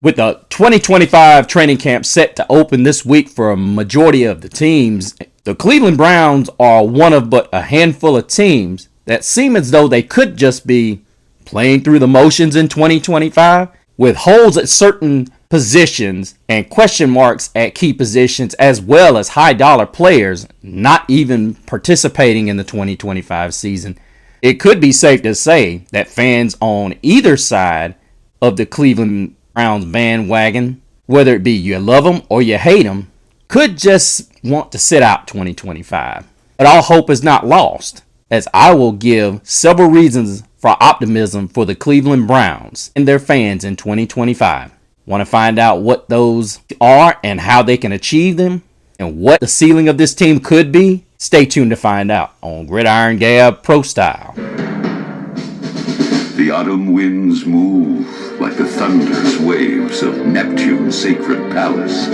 With the 2025 training camp set to open this week for a majority of the teams, the Cleveland Browns are one of but a handful of teams that seem as though they could just be playing through the motions in 2025, with holes at certain positions and question marks at key positions, as well as high dollar players not even participating in the 2025 season. It could be safe to say that fans on either side of the Cleveland Browns bandwagon, whether it be you love them or you hate them, could just want to sit out 2025. But all hope is not lost, as I will give several reasons for optimism for the Cleveland Browns and their fans in 2025. Want to find out what those are and how they can achieve them and what the ceiling of this team could be? Stay tuned to find out on Gridiron Gab Pro Style. The autumn winds move like the thunderous waves of Neptune's sacred palace.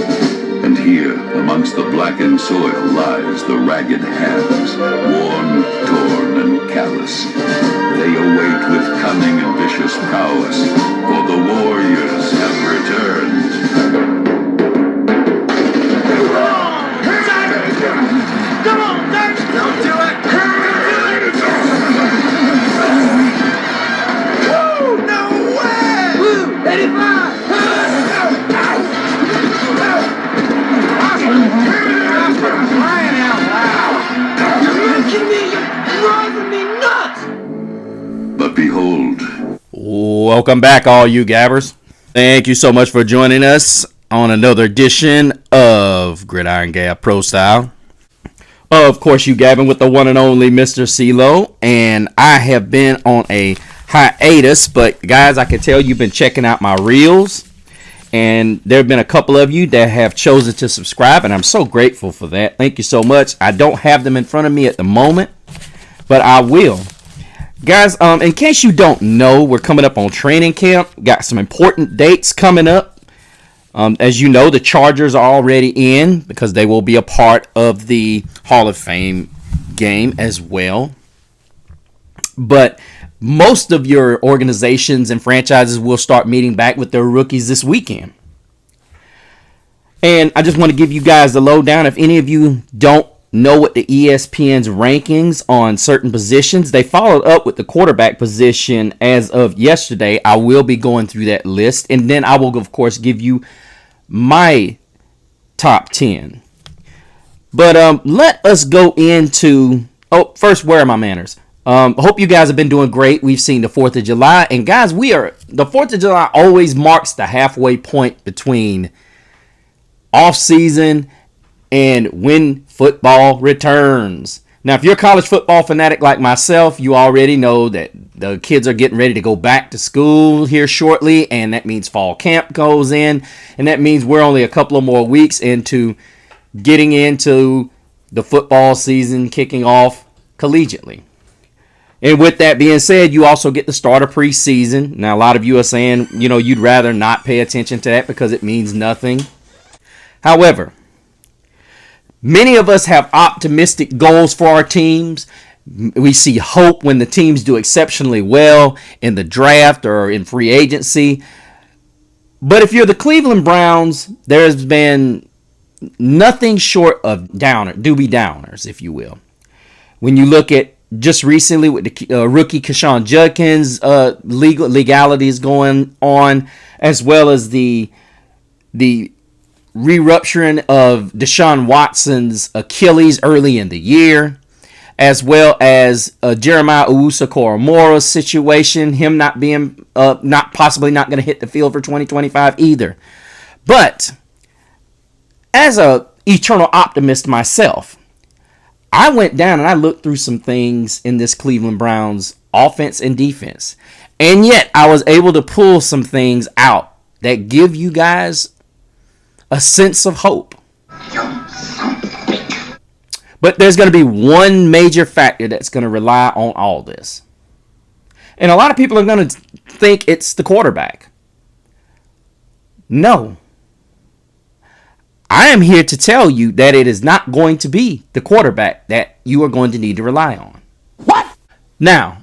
And here, amongst the blackened soil, lies the ragged hands, worn, torn, and callous. They await with cunning and vicious prowess, for the warriors have returned. Come on, Dutch! Don't do it! Woo! No way! Woo! 85! Crying out loud! You're making me, you're driving me nuts! But behold. Welcome back, all you gabbers. Thank you so much for joining us on another edition of Gridiron Gab Pro Style. Of course, you gabbing with the one and only Mr. CeeLo, and I have been on a hiatus, but guys, I can tell you've been checking out my reels, and there have been a couple of you that have chosen to subscribe, and I'm so grateful for that. Thank you so much. I don't have them in front of me at the moment, but I will. Guys, in case you don't know, we're coming up on training camp. Got some important dates coming up. As you know, the Chargers are already in because they will be a part of the Hall of Fame game as well. But most of your organizations and franchises will start meeting back with their rookies this weekend. And I just want to give you guys the lowdown. If any of you don't know what the ESPN's rankings on certain positions, they followed up with the quarterback position as of yesterday. I will be going through that list, and then I will, of course, give you my top 10. But let us go into, first, where are my manners? Hope you guys have been doing great. We've seen the 4th of July, and guys, the 4th of July always marks the halfway point between off season and when football returns. Now, if you're a college football fanatic like myself, you already know that the kids are getting ready to go back to school here shortly, and that means fall camp goes in, and that means we're only a couple of more weeks into getting into the football season kicking off collegiately. And with that being said, you also get the start of preseason. Now, a lot of you are saying, you'd rather not pay attention to that because it means nothing. However, many of us have optimistic goals for our teams. We see hope when the teams do exceptionally well in the draft or in free agency. But if you're the Cleveland Browns, there's been nothing short of doobie downers, if you will. When you look at just recently with the rookie Keshawn Judkins legalities going on, as well as the re-rupturing of Deshaun Watson's Achilles early in the year, as well as Jeremiah Owusu-Koramora's situation, him not being not going to hit the field for 2025 either. But as a eternal optimist myself, I went down and I looked through some things in this Cleveland Browns offense and defense, and yet I was able to pull some things out that give you guys a sense of hope. But there's going to be one major factor that's going to rely on all this. And a lot of people are going to think it's the quarterback. No. I am here to tell you that it is not going to be the quarterback that you are going to need to rely on. What? Now,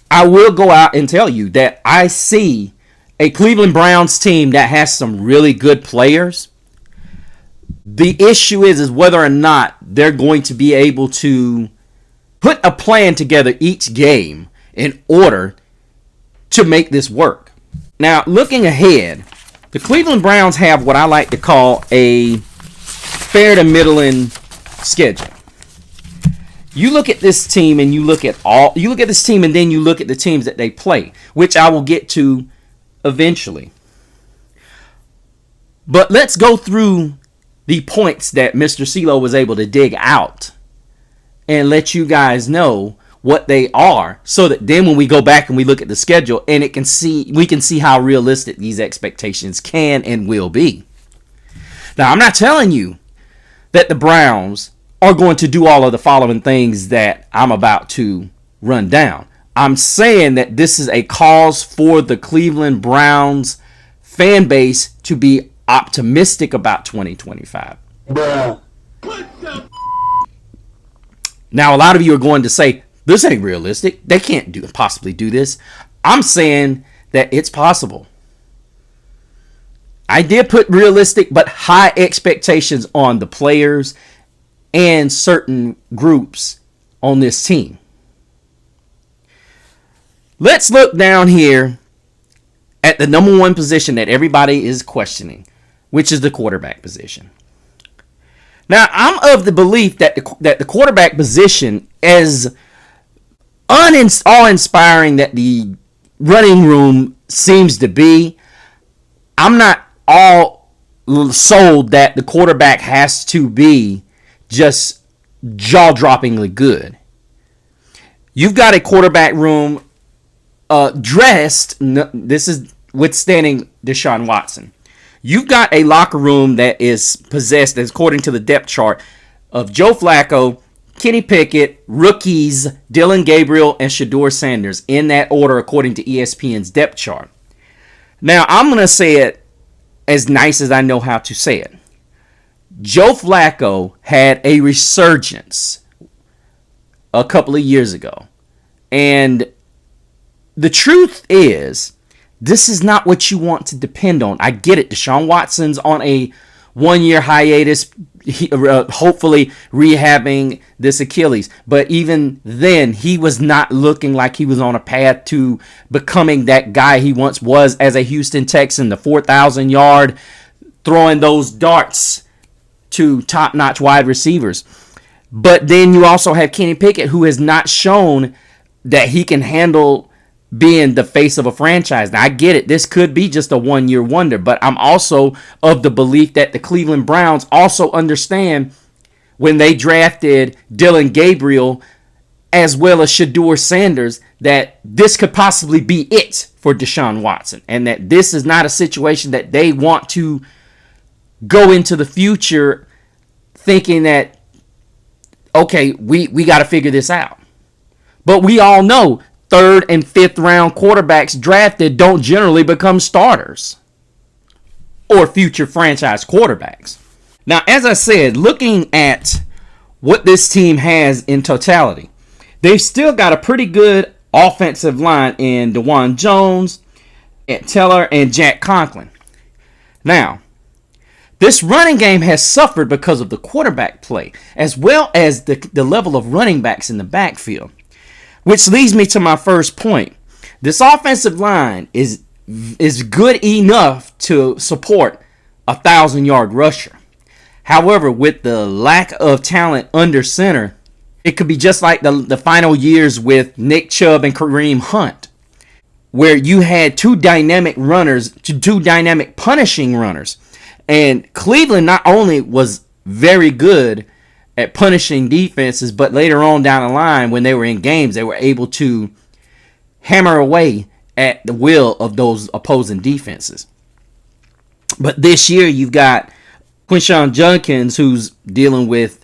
I will go out and tell you that I see a Cleveland Browns team that has some really good players. The issue is whether or not they're going to be able to put a plan together each game in order to make this work. Now, looking ahead, the Cleveland Browns have what I like to call a fair to middling schedule. You look at this team and you look at this team and then you look at the teams that they play, which I will get to eventually. But let's go through the points that Mr. CeeLo was able to dig out and let you guys know what they are, so that then when we go back and we look at the schedule and we can see how realistic these expectations can and will be. Now, I'm not telling you that the Browns are going to do all of the following things that I'm about to run down. I'm saying that this is a cause for the Cleveland Browns fan base to be optimistic about 2025. Bruh. Now, a lot of you are going to say, this ain't realistic. They can't possibly do this. I'm saying that it's possible. I did put realistic but high expectations on the players and certain groups on this team. Let's look down here at the number one position that everybody is questioning, which is the quarterback position. Now, I'm of the belief that the quarterback position, as awe-inspiring that the running room seems to be, I'm not all sold that the quarterback has to be just jaw-droppingly good. You've got a quarterback room dressed, this is withstanding Deshaun Watson. You've got a locker room that is possessed, according to the depth chart, of Joe Flacco, Kenny Pickett, rookies, Dylan Gabriel, and Shedeur Sanders, in that order according to ESPN's depth chart. Now, I'm going to say it as nice as I know how to say it. Joe Flacco had a resurgence a couple of years ago. And the truth is, this is not what you want to depend on. I get it. Deshaun Watson's on a one-year hiatus, hopefully rehabbing this Achilles. But even then, he was not looking like he was on a path to becoming that guy he once was as a Houston Texan, the 4,000-yard, throwing those darts to top-notch wide receivers. But then you also have Kenny Pickett, who has not shown that he can handle being the face of a franchise. Now, I get it. This could be just a one-year wonder, but I'm also of the belief that the Cleveland Browns also understand when they drafted Dylan Gabriel as well as Shedeur Sanders that this could possibly be it for Deshaun Watson, and that this is not a situation that they want to go into the future thinking that, okay, we got to figure this out. But we all know third and fifth round quarterbacks drafted don't generally become starters or future franchise quarterbacks. Now, as I said, looking at what this team has in totality, they've still got a pretty good offensive line in DeJuan Jones, Ed Teller, and Jack Conklin. Now, this running game has suffered because of the quarterback play, as well as the level of running backs in the backfield. Which leads me to my first point. This offensive line is good enough to support a 1,000-yard rusher. However, with the lack of talent under center, it could be just like the final years with Nick Chubb and Kareem Hunt, where you had two dynamic punishing runners. And Cleveland not only was very good at punishing defenses, but later on down the line, when they were in games, they were able to hammer away at the will of those opposing defenses. But this year, you've got Quinshon Judkins, who's dealing with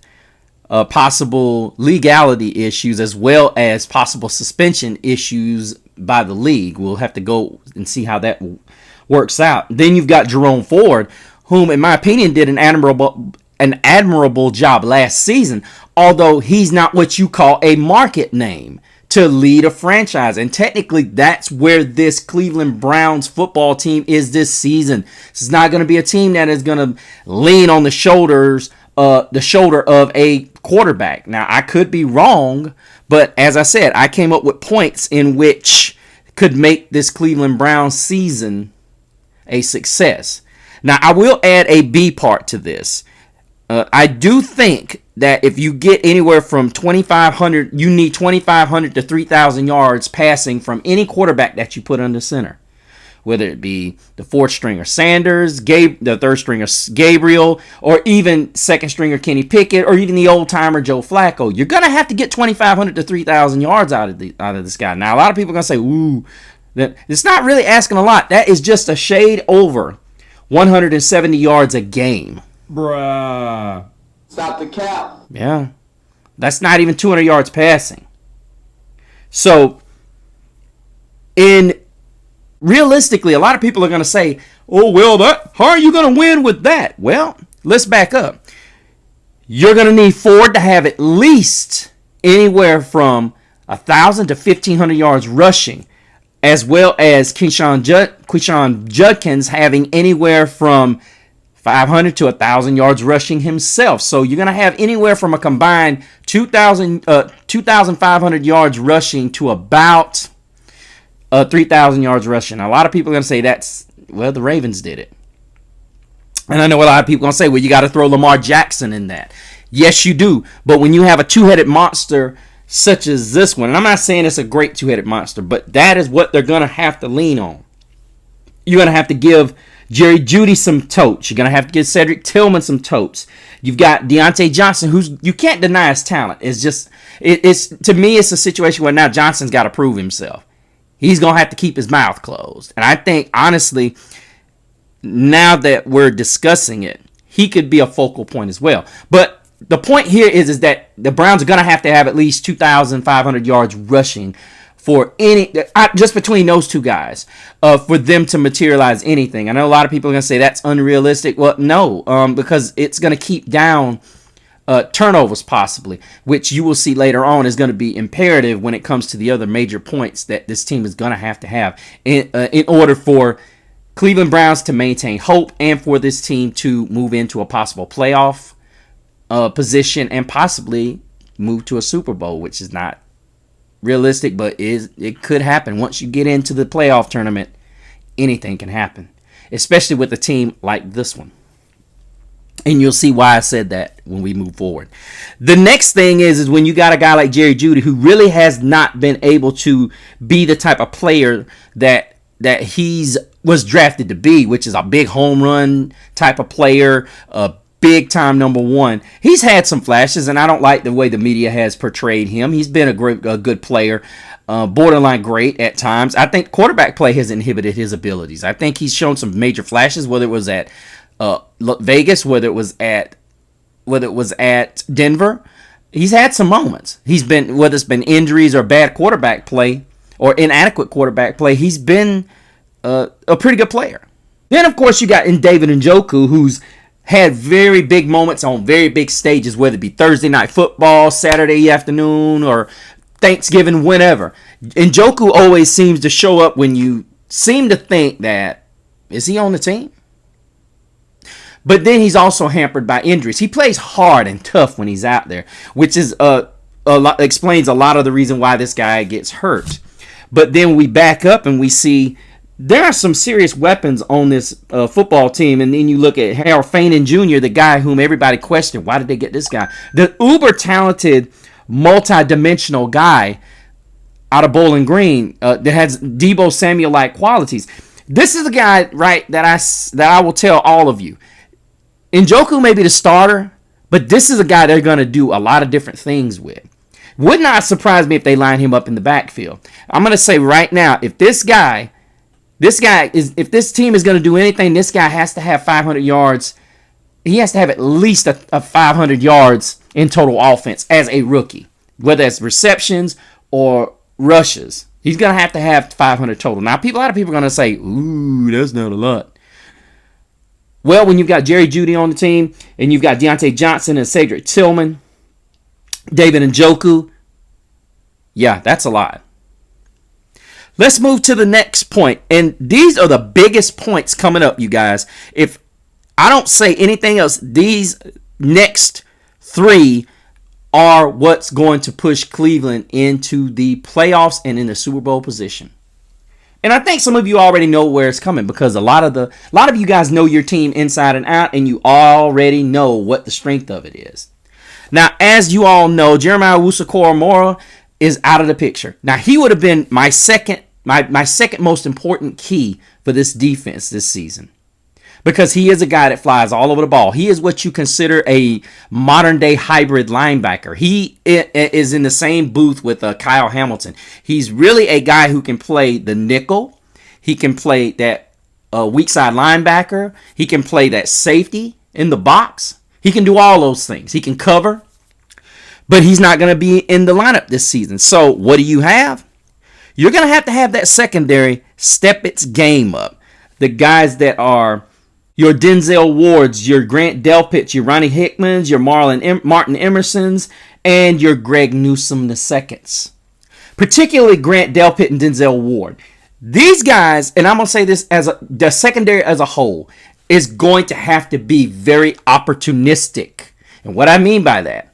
possible legality issues as well as possible suspension issues by the league. We'll have to go and see how that works out. Then you've got Jerome Ford, whom, in my opinion, did an admirable job last season, although he's not what you call a market name to lead a franchise. And technically, that's where this Cleveland Browns football team is this season. This is not going to be a team that is going to lean on the shoulder of a quarterback. Now, I could be wrong, but as I said, I came up with points in which could make this Cleveland Browns season a success. Now, I will add a B part to this. I do think that if you get anywhere from 2,500, you need 2,500 to 3,000 yards passing from any quarterback that you put under center. Whether it be the fourth stringer Sanders, the third stringer Gabriel, or even second stringer Kenny Pickett, or even the old timer Joe Flacco, you're gonna have to get 2,500 to 3,000 yards out of this guy. Now, a lot of people are gonna say, "Ooh, it's not really asking a lot." That is just a shade over 170 yards a game. Bruh. Stop the cap. Yeah, that's not even 200 yards passing. So, realistically, a lot of people are going to say, "Oh, well, how are you going to win with that?" Well, let's back up. You're going to need Ford to have at least anywhere from 1,000 to 1,500 yards rushing, as well as Quinshon Judkins having anywhere from 500 to 1,000 yards rushing himself. So you're going to have anywhere from a combined 2,500 yards rushing to about 3,000 yards rushing. Now, a lot of people are going to say the Ravens did it. And I know a lot of people are going to say, well, you got to throw Lamar Jackson in that. Yes, you do. But when you have a two-headed monster such as this one, and I'm not saying it's a great two-headed monster, but that is what they're going to have to lean on. You're going to have to give Jerry Jeudy some totes. You're going to have to give Cedric Tillman some totes. You've got Deontay Johnson, who's you can't deny his talent. It's just, it's to me, it's a situation where now Johnson's got to prove himself. He's going to have to keep his mouth closed. And I think, honestly, now that we're discussing it, he could be a focal point as well. But the point here is that the Browns are going to have at least 2,500 yards rushing for just between those two guys, for them to materialize anything. I know a lot of people are going to say that's unrealistic. Well, no, because it's going to keep down turnovers possibly, which you will see later on is going to be imperative when it comes to the other major points that this team is going to have in order for Cleveland Browns to maintain hope and for this team to move into a possible playoff position and possibly move to a Super Bowl, which is not realistic, but it could happen. Once you get into the playoff tournament, anything can happen, especially with a team like this one. And you'll see why I said that when we move forward. The next thing is when you got a guy like Jerry Jeudy who really has not been able to be the type of player that he's was drafted to be, which is a big home run type of player, a big time number one. He's had some flashes, and I don't like the way the media has portrayed him. He's been a good player, borderline great at times. I think quarterback play has inhibited his abilities. I think he's shown some major flashes, whether it was at Vegas, whether it was at Denver. He's had some moments. He's been, whether it's been injuries or bad quarterback play or inadequate quarterback play, he's been a pretty good player. Then, of course, you got David Njoku, who's had very big moments on very big stages, whether it be Thursday night football, Saturday afternoon, or Thanksgiving, whenever. Njoku always seems to show up when you seem to think that, is he on the team? But then he's also hampered by injuries. He plays hard and tough when he's out there, which is explains a lot of the reason why this guy gets hurt. But then we back up and we see there are some serious weapons on this football team. And then you look at Harold Fainin Jr., the guy whom everybody questioned. Why did they get this guy? The uber-talented, multi-dimensional guy out of Bowling Green that has Deebo Samuel-like qualities. This is the guy, right, that I will tell all of you. Njoku may be the starter, but this is a guy they're going to do a lot of different things with. Would not surprise me if they line him up in the backfield. I'm going to say right now, if this team is going to do anything, this guy has to have 500 yards. He has to have at least a 500 yards in total offense as a rookie, whether it's receptions or rushes. He's going to have 500 total. Now, a lot of people are going to say, ooh, that's not a lot. Well, when you've got Jerry Jeudy on the team and you've got Deontay Johnson and Cedric Tillman, David Njoku, Yeah, that's a lot. Let's move to the next point. And these are the biggest points coming up, you guys. If I don't say anything else, these next three are what's going to push Cleveland into the playoffs and in the Super Bowl position. And I think some of you already know where it's coming because a lot of you guys know your team inside and out, and you already know what the strength of it is. Now, as you all know, Jeremiah Owusu-Koramoah is out of the picture. Now, he would have been my second most important key for this defense this season, because he is a guy that flies all over the ball. He is what you consider a modern-day hybrid linebacker. He is in the same booth with Kyle Hamilton. He's really a guy who can play the nickel. He can play that weak side linebacker. He can play that safety in the box. He can do all those things. He can cover. But he's not going to be in the lineup this season. So what do you have? You're going to have that secondary step its game up. The guys that are your Denzel Wards, your Grant Delpits, your Ronnie Hickmans, your Martin Emersons, and your Greg Newsome IIs. Particularly Grant Delpit and Denzel Ward. These guys, and I'm going to say this as the secondary as a whole, is going to have to be very opportunistic. And what I mean by that,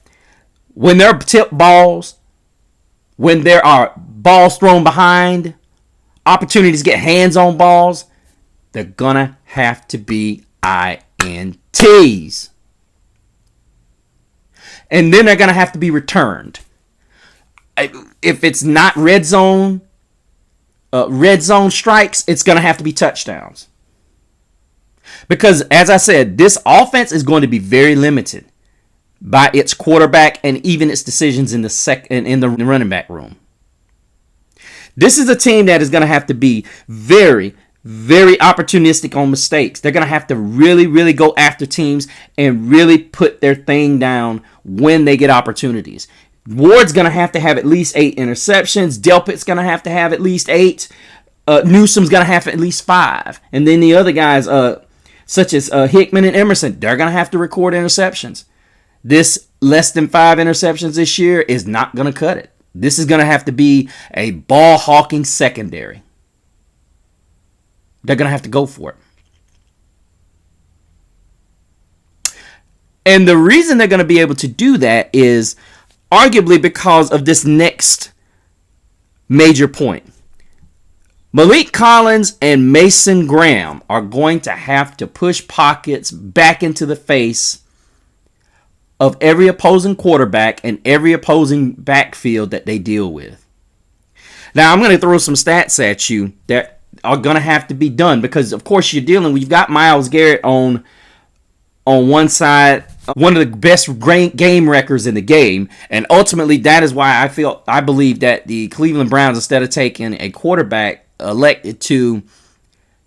when there are tipped balls, when there are balls thrown behind, opportunities to get hands on balls, they're going to have to be INTs. And then they're going to have to be returned. If it's not red zone strikes, it's going to have to be touchdowns. Because, as I said, this offense is going to be very limited by its quarterback and even its decisions in the running back room. This is a team that is going to have to be very, very opportunistic on mistakes. They're going to have to really, really go after teams and really put their thing down when they get opportunities. Ward's going to have at least 8 interceptions. Delpit's going to have at least 8. Newsome's going to have at least 5. And then the other guys, such as Hickman and Emerson, they're going to have to record interceptions. This less than 5 interceptions this year is not going to cut it. This is going to have to be a ball-hawking secondary. They're going to have to go for it. And the reason they're going to be able to do that is arguably because of this next major point. Malik Collins and Mason Graham are going to have to push pockets back into the face of every opposing quarterback and every opposing backfield that they deal with. Now, I'm going to throw some stats at you that are going to have to be done because, of course, you've got Myles Garrett on one side, one of the best game records in the game, and ultimately that is why I believe that the Cleveland Browns, instead of taking a quarterback, elected to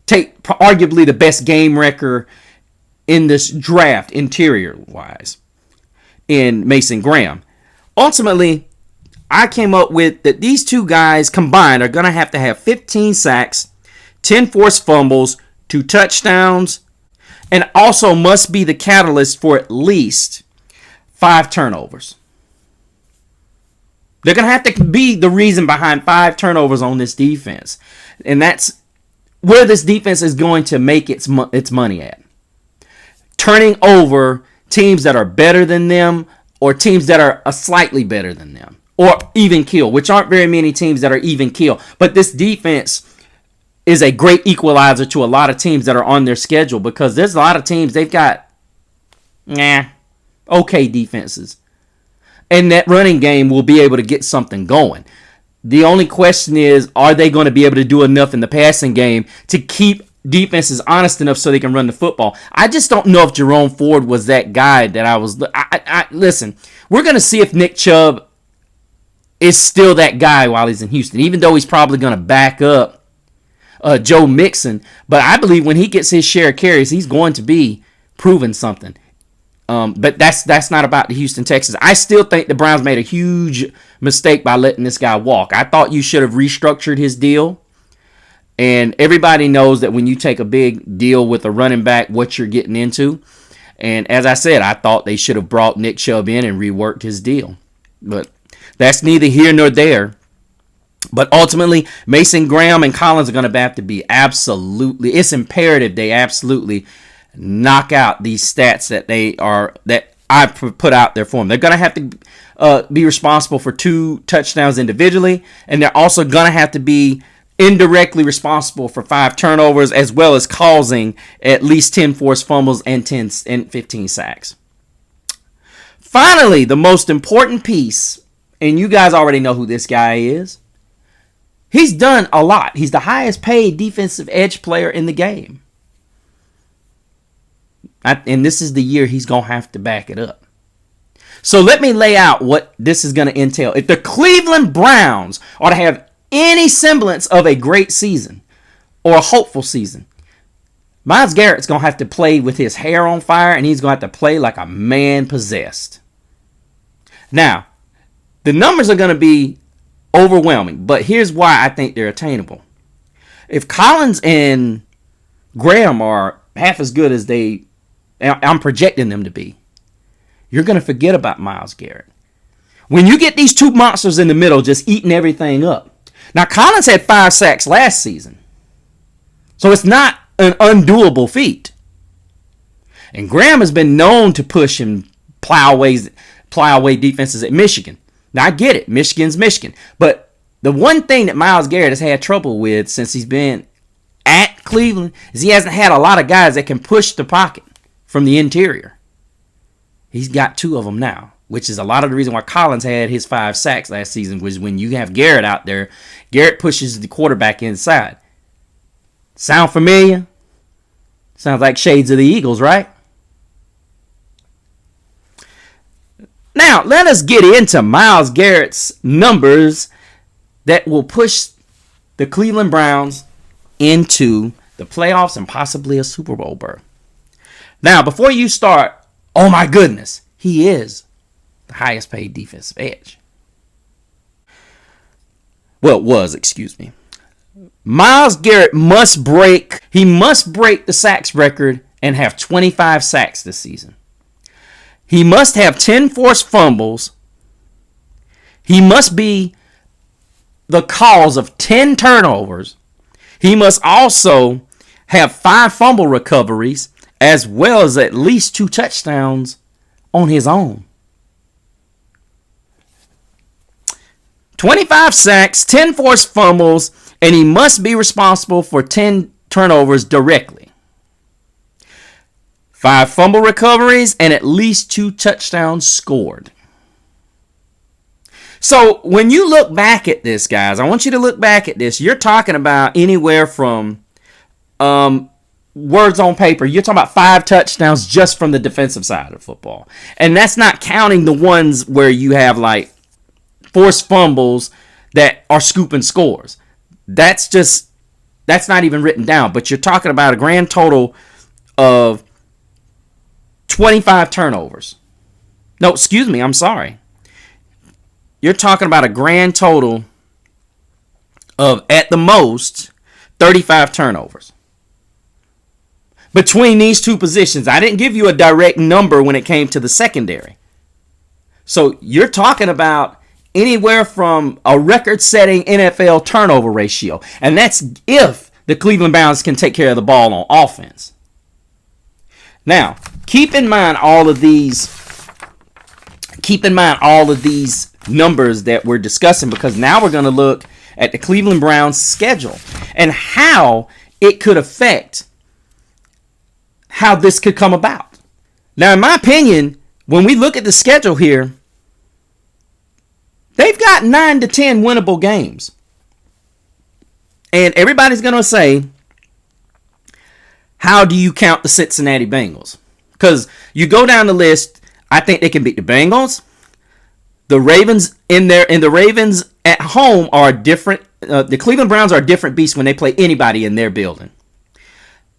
take arguably the best game record in this draft, interior-wise, in Mason Graham. Ultimately, I came up with that these two guys combined are going to have 15 sacks, 10 forced fumbles, 2 touchdowns, and also must be the catalyst for at least 5 turnovers. They're going to have to be the reason behind 5 turnovers on this defense. And that's where this defense is going to make its money at. Turning over teams that are better than them or teams that are slightly better than them. Or even kill, which aren't very many teams that are even kill. But this defense is a great equalizer to a lot of teams that are on their schedule because there's a lot of teams, they've got okay defenses. And that running game will be able to get something going. The only question is, are they going to be able to do enough in the passing game to keep defenses honest enough so they can run the football? I just don't know if Jerome Ford was that guy that I was. Listen, we're going to see if Nick Chubb is still that guy while he's in Houston, even though he's probably going to back up Joe Mixon. But I believe when he gets his share of carries, he's going to be proving something. But that's not about the Houston Texans. I still think the Browns made a huge mistake by letting this guy walk. I thought you should have restructured his deal. And everybody knows that when you take a big deal with a running back, what you're getting into. And as I said, I thought they should have brought Nick Chubb in and reworked his deal. But that's neither here nor there. But ultimately, Mason Graham and Collins are going to have to be it's imperative they absolutely knock out these stats that I put out there for them. They're going to have to be responsible for 2 touchdowns individually, and they're also going to have to be indirectly responsible for 5 turnovers, as well as causing at least 10 forced fumbles and 15 sacks. Finally, the most important piece, and you guys already know who this guy is. He's done a lot. He's the highest paid defensive edge player in the game. And this is the year he's going to have to back it up. So let me lay out what this is going to entail. If the Cleveland Browns are to have any semblance of a great season or a hopeful season, Myles Garrett's going to have to play with his hair on fire, and he's going to have to play like a man possessed. Now, the numbers are going to be overwhelming, but here's why I think they're attainable. If Collins and Graham are half as good as I'm projecting them to be, you're going to forget about Myles Garrett. When you get these 2 monsters in the middle just eating everything up. Now, Collins had 5 sacks last season, so it's not an undoable feat. And Graham has been known to push and plow away defenses at Michigan. Now, I get it. Michigan's Michigan. But the one thing that Myles Garrett has had trouble with since he's been at Cleveland is he hasn't had a lot of guys that can push the pocket from the interior. He's got 2 of them now, which is a lot of the reason why Collins had his 5 sacks last season, was when you have Garrett out there, Garrett pushes the quarterback inside. Sound familiar? Sounds like shades of the Eagles, right? Now, let us get into Myles Garrett's numbers that will push the Cleveland Browns into the playoffs and possibly a Super Bowl berth. Now, before you start, oh my goodness, he is the highest paid defensive edge. Well, excuse me. Myles Garrett must break the sacks record and have 25 sacks this season. He must have 10 forced fumbles. He must be the cause of 10 turnovers. He must also have 5 fumble recoveries, as well as at least 2 touchdowns on his own. 25 sacks, 10 forced fumbles, and he must be responsible for 10 turnovers directly. 5 fumble recoveries and at least 2 touchdowns scored. So when you look back at this, guys, I want you to look back at this. You're talking about anywhere from words on paper. You're talking about 5 touchdowns just from the defensive side of football. And that's not counting the ones where you have like forced fumbles that are scooping scores. That's not even written down. But you're talking about a grand total of 25 turnovers. No, excuse me, I'm sorry. You're talking about a grand total of, at the most, 35 turnovers. Between these 2 positions, I didn't give you a direct number when it came to the secondary. So you're talking about anywhere from a record-setting NFL turnover ratio. And that's if the Cleveland Browns can take care of the ball on offense. Now, keep in mind all of these numbers that we're discussing, because now we're going to look at the Cleveland Browns schedule and how it could affect how this could come about. Now, in my opinion, when we look at the schedule here, they've got 9 to 10 winnable games. And everybody's going to say, how do you count the Cincinnati Bengals? Because you go down the list, I think they can beat the Bengals. The Ravens and the Ravens at home are different. The Cleveland Browns are a different beast when they play anybody in their building.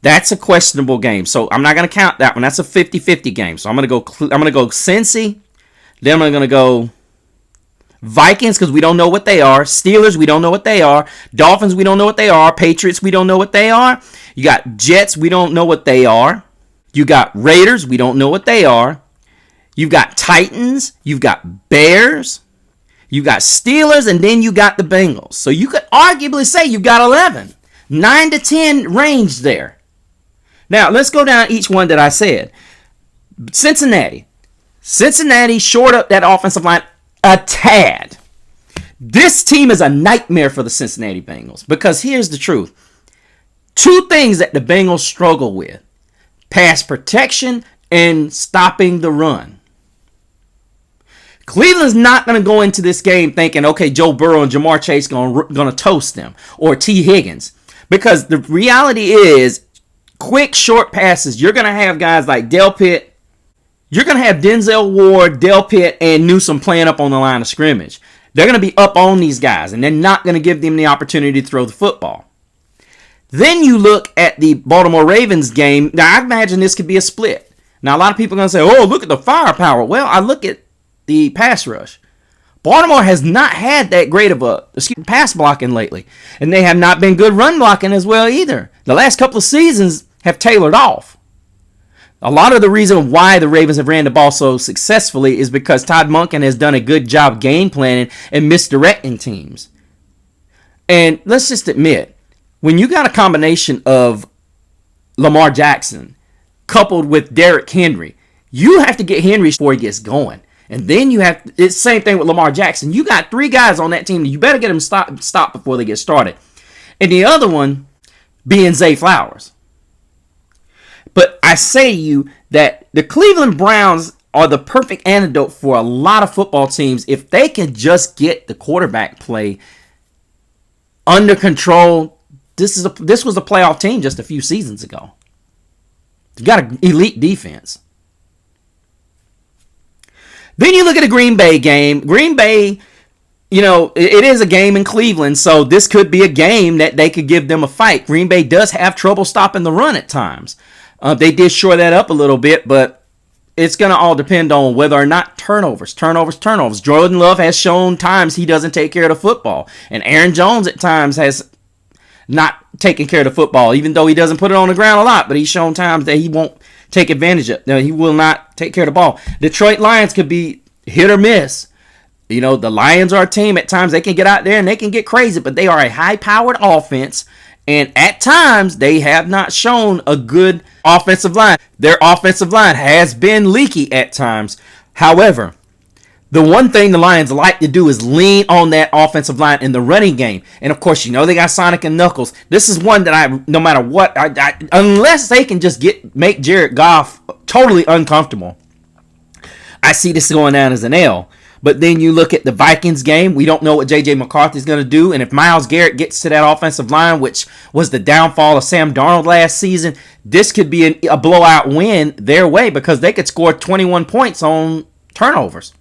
That's a questionable game, so I'm not going to count that one. That's a 50-50 game. So I'm going to go Cincy. Then I'm going to go Vikings, because we don't know what they are. Steelers, we don't know what they are. Dolphins, we don't know what they are. Patriots, we don't know what they are. You got Jets, we don't know what they are. You got Raiders, we don't know what they are. You've got Titans. You've got Bears. You got Steelers, and then you got the Bengals. So you could arguably say you got 11. 9 to 10 range there. Now, let's go down each one that I said. Cincinnati. Cincinnati shored up that offensive line a tad. This team is a nightmare for the Cincinnati Bengals because here's the truth. Two things that the Bengals struggle with. Pass protection and stopping the run. Cleveland's not going to go into this game thinking, okay, Joe Burrow and Jamar Chase going to toast them, or T. Higgins. Because the reality is, quick, short passes, you're going to have guys like Del Pitt. You're going to have Denzel Ward, Del Pitt, and Newsome playing up on the line of scrimmage. They're going to be up on these guys, and they're not going to give them the opportunity to throw the football. Then you look at the Baltimore Ravens game. Now, I imagine this could be a split. Now, a lot of people are going to say, oh, look at the firepower. Well, I look at the pass rush. Baltimore has not had that great of a pass blocking lately. And they have not been good run blocking as well either. The last couple of seasons have tailored off. A lot of the reason why the Ravens have ran the ball so successfully is because Todd Monken has done a good job game planning and misdirecting teams. And let's just admit, when you got a combination of Lamar Jackson coupled with Derrick Henry, you have to get Henry before he gets going. And then you have, it's the same thing with Lamar Jackson. You got three guys on that team. You better get them stop before they get started. And the other one being Zay Flowers. But I say to you that the Cleveland Browns are the perfect antidote for a lot of football teams if they can just get the quarterback play under control. This was a playoff team just a few seasons ago. You got an elite defense. Then you look at the Green Bay game. Green Bay, it is a game in Cleveland, so this could be a game that they could give them a fight. Green Bay does have trouble stopping the run at times. They did shore that up a little bit, but it's going to all depend on whether or not turnovers. Jordan Love has shown times he doesn't take care of the football. And Aaron Jones at times has not taken care of the football, even though he doesn't put it on the ground a lot, but he's shown times that he won't take advantage of. No, he will not take care of the ball. Detroit Lions could be hit or miss. The Lions are a team at times they can get out there and they can get crazy, but they are a high-powered offense, and at times they have not shown a good offensive line. Their offensive line has been leaky at times. However, the one thing the Lions like to do is lean on that offensive line in the running game. And, of course, they got Sonic and Knuckles. This is one that no matter what, unless they can just make Jared Goff totally uncomfortable, I see this going down as an L. But then you look at the Vikings game. We don't know what J.J. McCarthy is going to do. And if Myles Garrett gets to that offensive line, which was the downfall of Sam Darnold last season, this could be a blowout win their way because they could score 21 points on turnovers.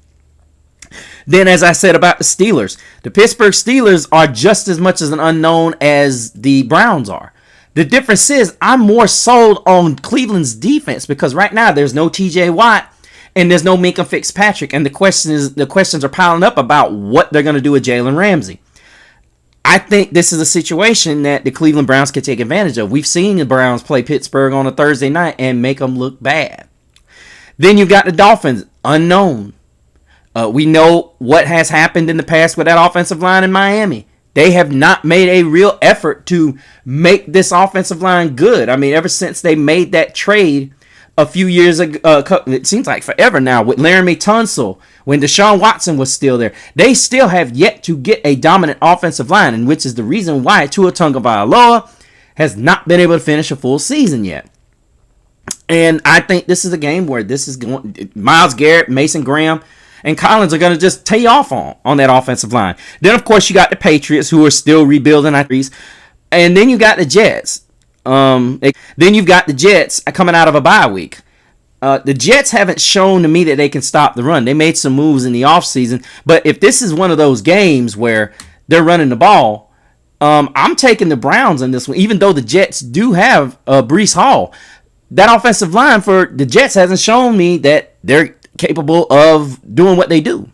Then, as I said about the Steelers, the Pittsburgh Steelers are just as much as an unknown as the Browns are. The difference is I'm more sold on Cleveland's defense because right now there's no T.J. Watt and there's no Minka Fitzpatrick, and the questions are piling up about what they're going to do with Jalen Ramsey. I think this is a situation that the Cleveland Browns can take advantage of. We've seen the Browns play Pittsburgh on a Thursday night and make them look bad. Then you've got the Dolphins, unknown. We know what has happened in the past with that offensive line in Miami. They have not made a real effort to make this offensive line good. I mean, ever since they made that trade a few years ago, it seems like forever now, with Laramie Tunsil, when Deshaun Watson was still there, they still have yet to get a dominant offensive line, and which is the reason why Tua Tagovailoa has not been able to finish a full season yet. And I think this is a game where this is going. Myles Garrett, Mason Graham, and Collins are going to just tee off on that offensive line. Then, of course, you got the Patriots who are still rebuilding. And then you got the Jets. Then you've got the Jets coming out of a bye week. The Jets haven't shown to me that they can stop the run. They made some moves in the offseason. But if this is one of those games where they're running the ball, I'm taking the Browns in this one, even though the Jets do have Breece Hall. That offensive line for the Jets hasn't shown me that they're capable of doing what they do.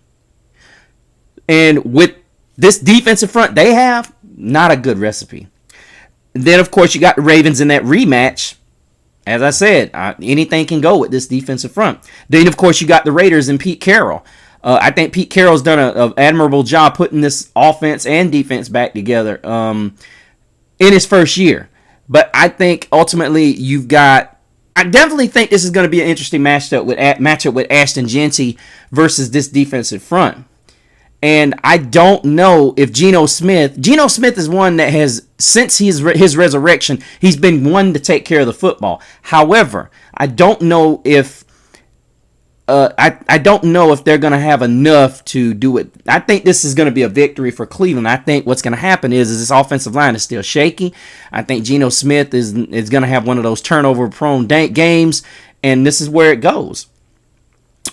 And with this defensive front they have, not a good recipe. Then, of course, you got the Ravens in that rematch. As I said, anything can go with this defensive front. Then, of course, you got the Raiders and Pete Carroll. I think Pete Carroll's done an admirable job putting this offense and defense back together in his first year. But I think ultimately I definitely think this is going to be an interesting matchup with Ashton Jeanty versus this defensive front. And I don't know if Geno Smith is one that has, since his resurrection, he's been one to take care of the football. However, I don't know if I don't know if they're going to have enough to do it. I think this is going to be a victory for Cleveland. I think what's going to happen is this offensive line is still shaky. I think Geno Smith is going to have one of those turnover-prone games, and this is where it goes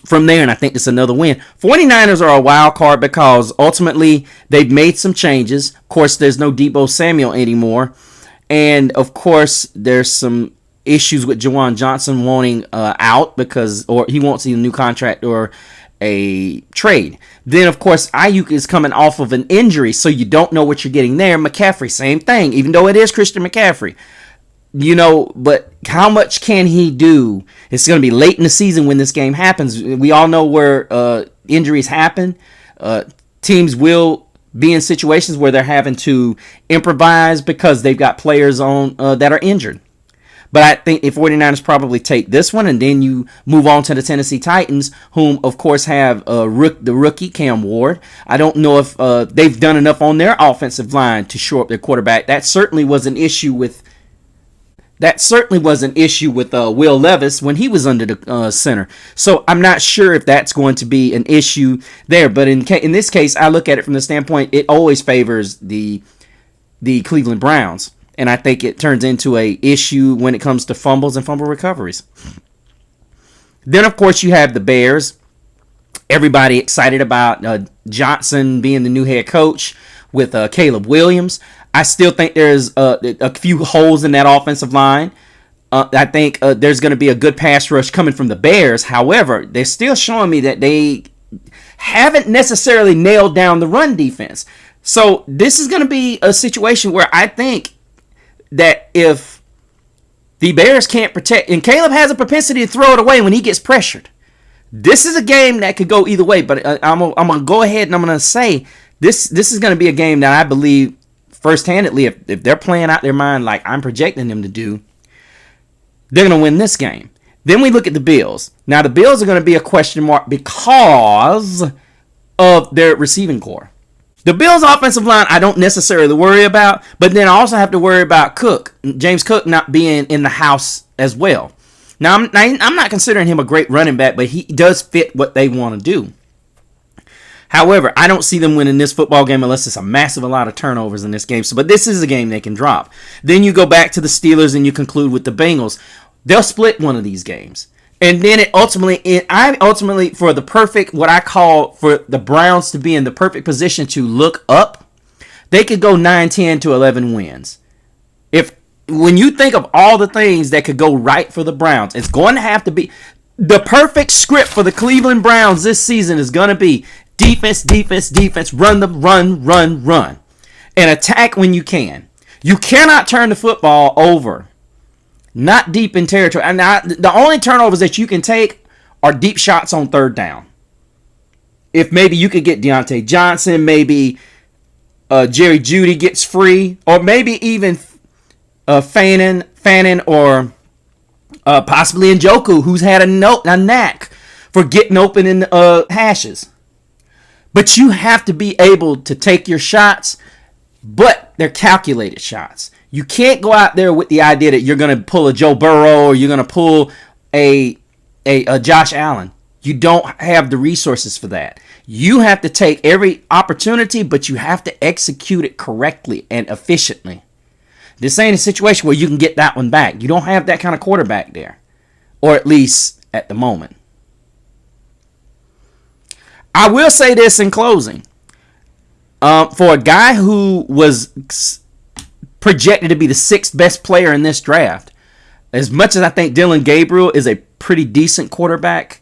from there, and I think it's another win. 49ers are a wild card because ultimately they've made some changes. Of course, there's no Deebo Samuel anymore, and of course there's some issues with Juwan Johnson wanting out or he wants a new contract or a trade. Then, of course, Ayuk is coming off of an injury, so you don't know what you're getting there. McCaffrey, same thing, even though it is Christian McCaffrey. But how much can he do? It's going to be late in the season when this game happens. We all know where injuries happen. Teams will be in situations where they're having to improvise because they've got players on that are injured. But I think the 49ers probably take this one, and then you move on to the Tennessee Titans, whom, of course, have the rookie Cam Ward. I don't know if they've done enough on their offensive line to shore up their quarterback. That certainly was an issue with Will Levis when he was under the center. So I'm not sure if that's going to be an issue there. But in this case, I look at it from the standpoint it always favors the Cleveland Browns. And I think it turns into a issue when it comes to fumbles and fumble recoveries. Then, of course, you have the Bears. Everybody excited about Johnson being the new head coach with Caleb Williams. I still think there's a few holes in that offensive line. I think there's going to be a good pass rush coming from the Bears. However, they're still showing me that they haven't necessarily nailed down the run defense. So this is going to be a situation where I think that if the Bears can't protect, and Caleb has a propensity to throw it away when he gets pressured. This is a game that could go either way, but I'm going to go ahead and I'm going to say this is going to be a game that I believe first-handedly, if they're playing out their mind like I'm projecting them to do, they're going to win this game. Then we look at the Bills. Now, the Bills are going to be a question mark because of their receiving core. The Bills' offensive line, I don't necessarily worry about, but then I also have to worry about James Cook not being in the house as well. Now, I'm not considering him a great running back, but he does fit what they want to do. However, I don't see them winning this football game unless it's a massive lot of turnovers in this game. But this is a game they can drop. Then you go back to the Steelers and you conclude with the Bengals. They'll split one of these games. And then I ultimately, for the perfect, what I call for the Browns to be in the perfect position to look up, they could go 9-10 to 11 wins. When you think of all the things that could go right for the Browns, it's going to have to be the perfect script for the Cleveland Browns this season is going to be defense, defense, defense, run, and attack when you can. You cannot turn the football over. Not deep in territory. And the only turnovers that you can take are deep shots on third down. If maybe you could get Deontay Johnson, maybe Jerry Jeudy gets free, or maybe even Fannin or possibly Njoku, who's had a knack for getting open in hashes. But you have to be able to take your shots, but they're calculated shots. You can't go out there with the idea that you're going to pull a Joe Burrow or you're going to pull a Josh Allen. You don't have the resources for that. You have to take every opportunity, but you have to execute it correctly and efficiently. This ain't a situation where you can get that one back. You don't have that kind of quarterback there, or at least at the moment. I will say this in closing. For a guy who was projected to be the 6th best player in this draft, as much as I think Dylan Gabriel is a pretty decent quarterback,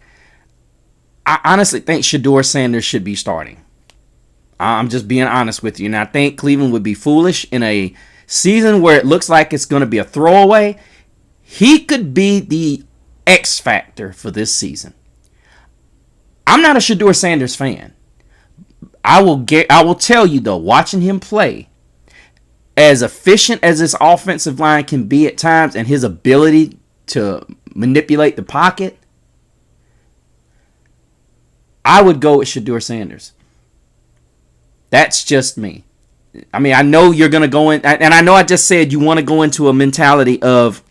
I honestly think Shedeur Sanders should be starting. I'm just being honest with you. And I think Cleveland would be foolish in a season where it looks like it's going to be a throwaway. He could be the X factor for this season. I'm not a Shedeur Sanders fan. I will tell you though, watching him play, as efficient as this offensive line can be at times, and his ability to manipulate the pocket, I would go with Shedeur Sanders. That's just me. I mean, I know you're going to go in, and I know I just said you want to go into a mentality of,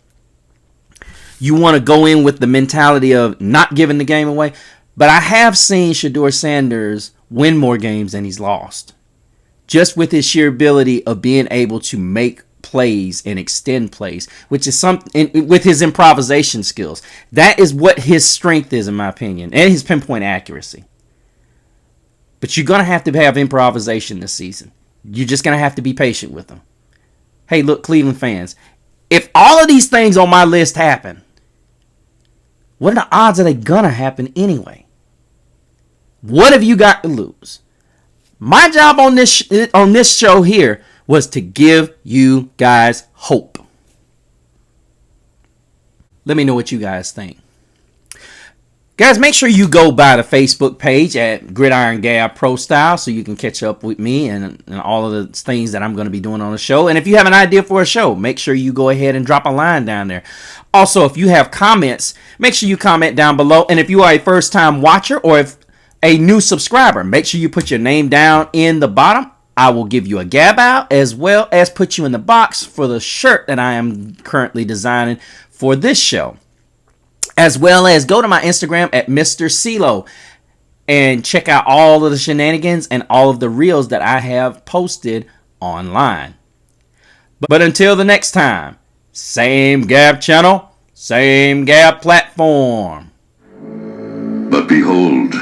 you want to go in with the mentality of not giving the game away, but I have seen Shedeur Sanders win more games than he's lost, just with his sheer ability of being able to make plays and extend plays, which is something with his improvisation skills. That is what his strength is, in my opinion, and his pinpoint accuracy. But you're going to have improvisation this season. You're just going to have to be patient with him. Hey, look, Cleveland fans, if all of these things on my list happen, what are the odds are they going to happen anyway? What have you got to lose? My job on this show here was to give you guys hope. Let me know what you guys think. Guys, make sure you go by the Facebook page at Gridiron Gab Pro Style so you can catch up with me and all of the things that I'm going to be doing on the show. And if you have an idea for a show, make sure you go ahead and drop a line down there. Also, if you have comments, make sure you comment down below. And if you are a first-time watcher or if a new subscriber, make sure you put your name down in the bottom. I will give you a gab out as well as put you in the box for the shirt that I am currently designing for this show. As well as go to my Instagram at Mr. CeeLo and check out all of the shenanigans and all of the reels that I have posted online. But until the next time, same Gab channel, same Gab platform. But behold,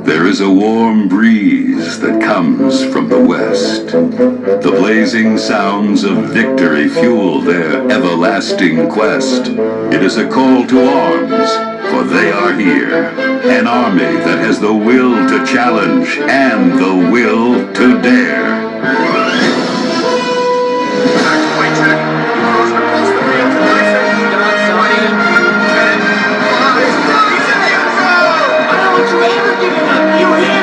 there is a warm breeze that comes from the west. The blazing sounds of victory fuel their everlasting quest. It is a call to arms, for they are here. An army that has the will to challenge and the will to dare. You ain't giving up. You hear?